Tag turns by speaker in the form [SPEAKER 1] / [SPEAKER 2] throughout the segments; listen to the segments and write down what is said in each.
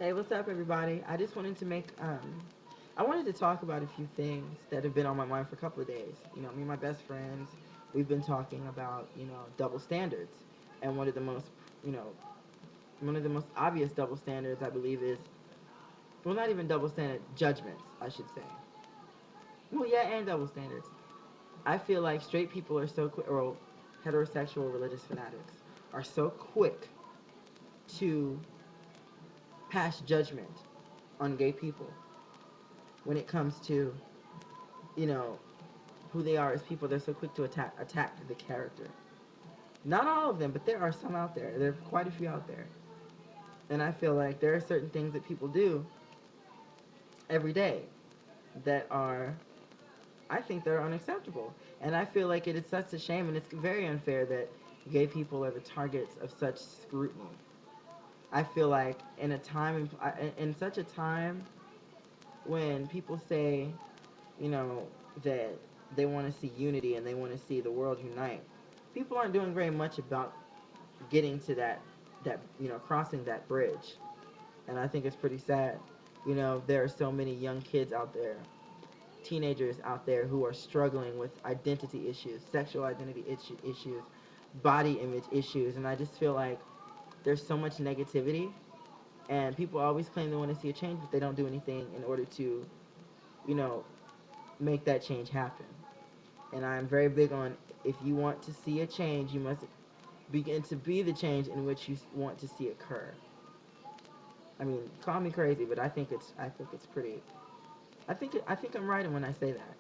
[SPEAKER 1] Hey, what's up, everybody? I just wanted to I wanted to talk about a few things that have been on my mind for a couple of days. Me and my best friends, we've been talking about, double standards. And you know, one of the most obvious double standards, I believe, is, well, not even double standard, judgments, I should say. Well, yeah, and double standards. I feel like straight people are so quick, or heterosexual religious fanatics are so quick to pass judgment on gay people when it comes to, you know, who they are as people. They're so quick to attack the character. Not all of them, but there are some out there. There are quite a few out there. And I feel like there are certain things that people do every day that are, I think they're unacceptable. And I feel like it is such a shame, and it's very unfair that gay people are the targets of such scrutiny. I feel like in such a time when people say, you know, that they want to see unity and they want to see the world unite, people aren't doing very much about getting to that crossing that bridge. And I think it's pretty sad. There are so many young kids out there, teenagers out there, who are struggling with identity issues, sexual identity issues, body image issues. And I just feel like there's so much negativity, and people always claim they want to see a change, but they don't do anything in order to, you know, make that change happen. And I'm very big on, if you want to see a change, you must begin to be the change in which you want to see occur. I mean, call me crazy, but I think it's pretty. I think I'm right when I say that.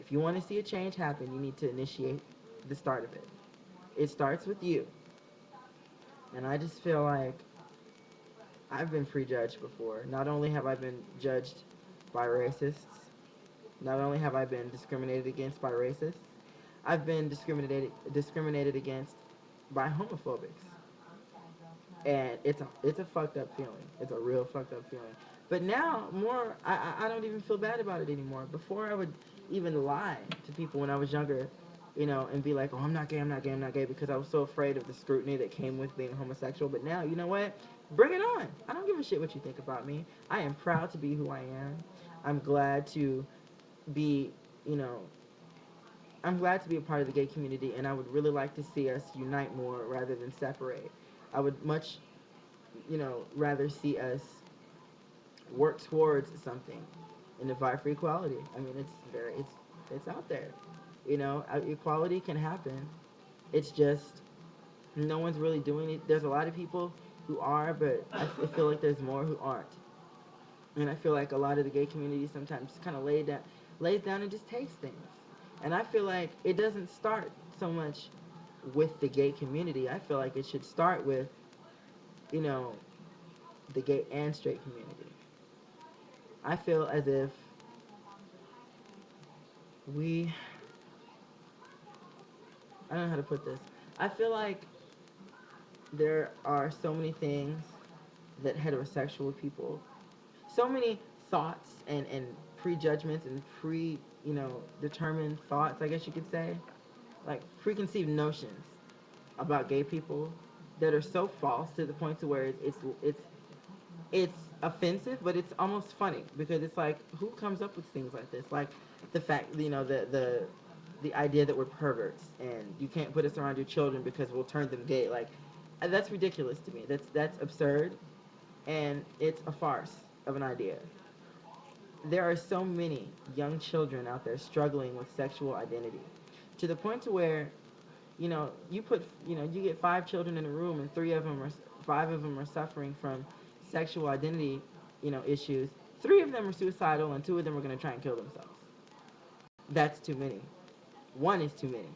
[SPEAKER 1] If you want to see a change happen, you need to initiate the start of it. It starts with you. And I just feel like I've been prejudged before. Not only have I been judged by racists, not only have I been discriminated against by racists, I've been discriminated against by homophobics. And it's a fucked up feeling. It's a real fucked up feeling. But now, more, I don't even feel bad about it anymore. Before, I would even lie to people when I was younger, and be like, oh, I'm not gay, I'm not gay, I'm not gay, because I was so afraid of the scrutiny that came with being homosexual. But now, you know what? Bring it on. I don't give a shit what you think about me. I am proud to be who I am. I'm glad to be, you know, I'm glad to be a part of the gay community, and I would really like to see us unite more rather than separate. I would much, rather see us work towards something and the fight for equality. I mean, it's out there. Equality can happen. It's just no one's really doing it. There's a lot of people who are, but I feel like there's more who aren't. And I feel like a lot of the gay community sometimes kind of lays down and just takes things. And I feel like it doesn't start so much with the gay community. I feel like it should start with, you know, the gay and straight community. I feel as if we, I don't know how to put this. I feel like there are so many things that heterosexual people, so many thoughts and prejudgments and determined thoughts, I guess you could say, like preconceived notions about gay people that are so false to the point to where it's offensive, but it's almost funny because it's like, who comes up with things like this? Like the fact, the idea that we're perverts and you can't put us around your children because we'll turn them gay. Like, that's ridiculous to me. That's absurd, and it's a farce of an idea. There are so many young children out there struggling with sexual identity, to the point to where, you get five children in a room, and five of them are suffering from sexual identity, issues. Three of them are suicidal, and two of them are going to try and kill themselves. That's too many. One is too many.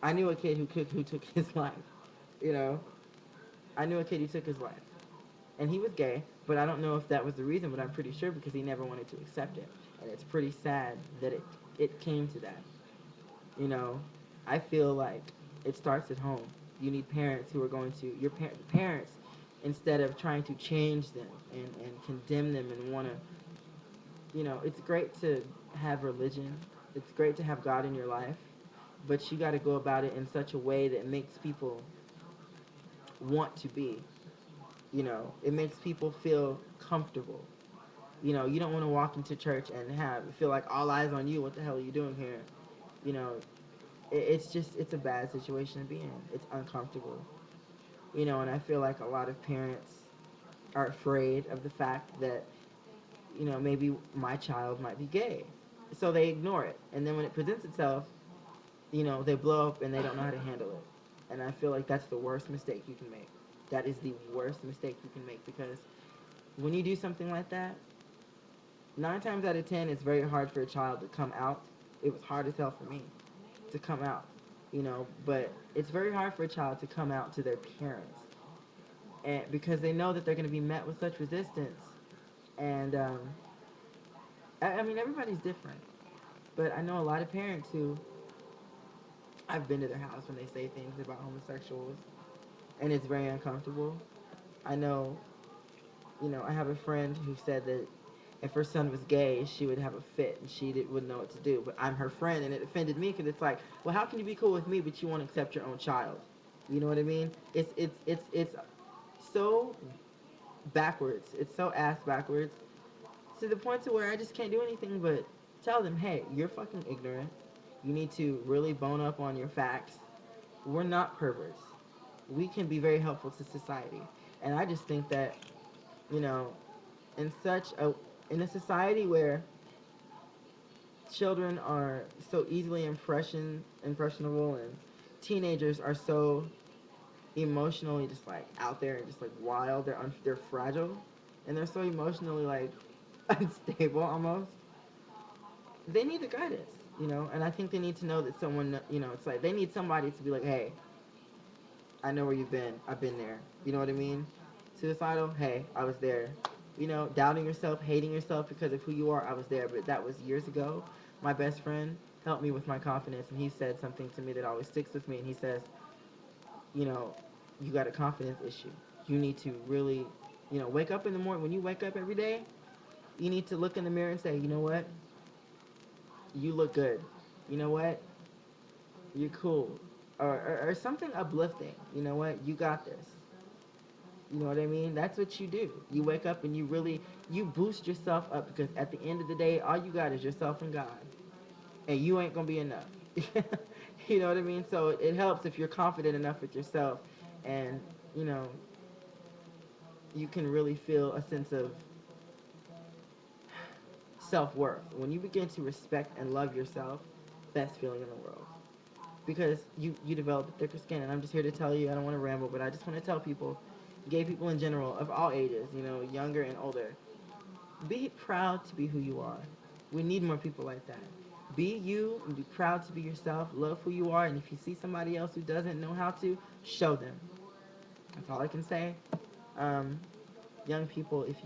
[SPEAKER 1] I knew a kid who took his life. You know, I knew a kid who took his life, and he was gay, but I don't know if that was the reason. But I'm pretty sure because he never wanted to accept it, and it's pretty sad that it came to that. You know, I feel like it starts at home. You need parents who are going to parents, instead of trying to change them and condemn them and want to, it's great to have religion. It's great to have God in your life, but you got to go about it in such a way that makes people want to be. It makes people feel uncomfortable. You know, you don't want to walk into church and have feel like all eyes on you. What the hell are you doing here? You know, it's just it's a bad situation to be in. It's uncomfortable. You know, and I feel like a lot of parents are afraid of the fact that, you know, maybe my child might be gay. So they ignore it. And then when it presents itself, you know, they blow up and they don't know how to handle it. And I feel like that's the worst mistake you can make. That is the worst mistake you can make, because when you do something like that, 9 times out of 10, it's very hard for a child to come out. It was hard as hell for me to come out, you know, but it's very hard for a child to come out to their parents, and because they know that they're going to be met with such resistance. And I mean, everybody's different, but I know a lot of parents who I've been to their house when they say things about homosexuals, and it's very uncomfortable. I know, you know, I have a friend who said that if her son was gay, she would have a fit and wouldn't know what to do. But I'm her friend, and it offended me because it's like, well, how can you be cool with me but you won't accept your own child? You know what I mean? It's so backwards. It's so ass backwards to the point to where I just can't do anything but tell them, hey, you're fucking ignorant. You need to really bone up on your facts. We're not perverts. We can be very helpful to society. And I just think that, you know, in such a in a society where children are so easily impressionable, and teenagers are so emotionally just like out there and just like wild, they're fragile, and they're so emotionally like unstable almost. They need the guidance, you know, and I think they need to know that someone, you know, it's like they need somebody to be like, hey, I know where you've been. I've been there. You know what I mean? Suicidal? Hey, I was there. You know, doubting yourself, hating yourself because of who you are, I was there. But that was years ago. My best friend helped me with my confidence, and he said something to me that always sticks with me. And he says, you know, you got a confidence issue. You need to really, you know, wake up in the morning. When you wake up every day, you need to look in the mirror and say, you know what? You look good. You know what? You're cool. Or something uplifting. You know what? You got this. You know what I mean? That's what you do. You wake up and you boost yourself up, because at the end of the day, all you got is yourself and God, and you ain't gonna be enough. You know what I mean? So it helps if you're confident enough with yourself, and you know you can really feel a sense of self-worth when you begin to respect and love yourself. Best feeling in the world, because you develop a thicker skin. And I'm just here to tell you, I don't want to ramble, but I just want to tell people, gay people in general of all ages, you know, younger and older, be proud to be who you are. We need more people like that. Be you and be proud to be yourself. Love who you are. And if you see somebody else who doesn't know how to, show them. That's all I can say. Um, young people, if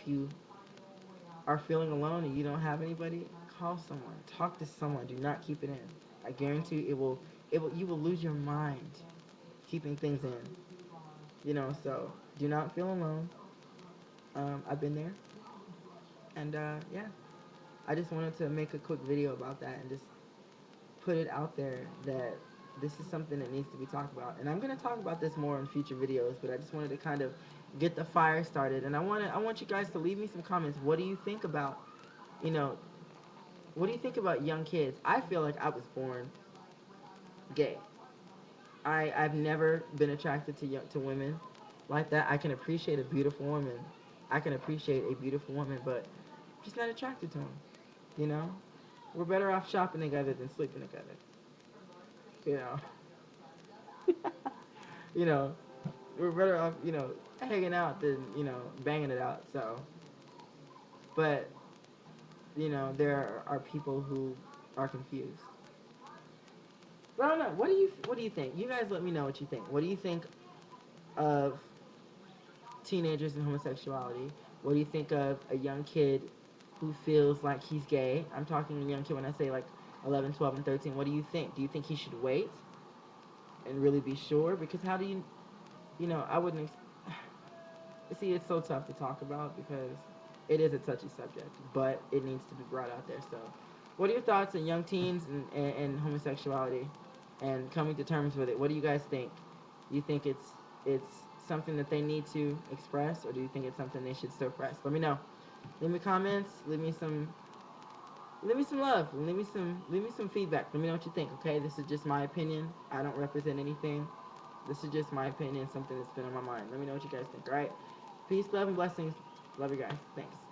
[SPEAKER 1] you are feeling alone and you don't have anybody, call someone. Talk to someone. Do not keep it in. I guarantee you will lose your mind keeping things in. You know, so do not feel alone. I've been there. And yeah, I just wanted to make a quick video about that and just put it out there that this is something that needs to be talked about. And I'm going to talk about this more in future videos, but I just wanted to kind of get the fire started. And I want you guys to leave me some comments. What do you think about, you know, what do you think about young kids? I feel like I was born gay. I've never been attracted to women like that. I can appreciate a beautiful woman. I can appreciate a beautiful woman, but I'm just not attracted to them. You know, we're better off shopping together than sleeping together. You know, you know, we're better off, you know, hanging out than, you know, banging it out. So, but you know, there are people who are confused. But I don't know. What do you think? You guys let me know what you think. What do you think of teenagers and homosexuality? What do you think of a young kid who feels like he's gay? I'm talking a young kid when I say like 11, 12, and 13. What do you think? Do you think he should wait and really be sure? Because how do you, you know, I wouldn't, see, it's so tough to talk about because it is a touchy subject, but it needs to be brought out there. So, what are your thoughts on young teens and homosexuality and coming to terms with it? What do you guys think? You think it's something that they need to express, or do you think it's something they should suppress? Let me know. Leave me comments. Leave me some love. And leave me some feedback. Let me know what you think. Okay, this is just my opinion. I don't represent anything. This is just my opinion. Something that's been on my mind. Let me know what you guys think. All right. Peace, love, and blessings. Love you guys. Thanks.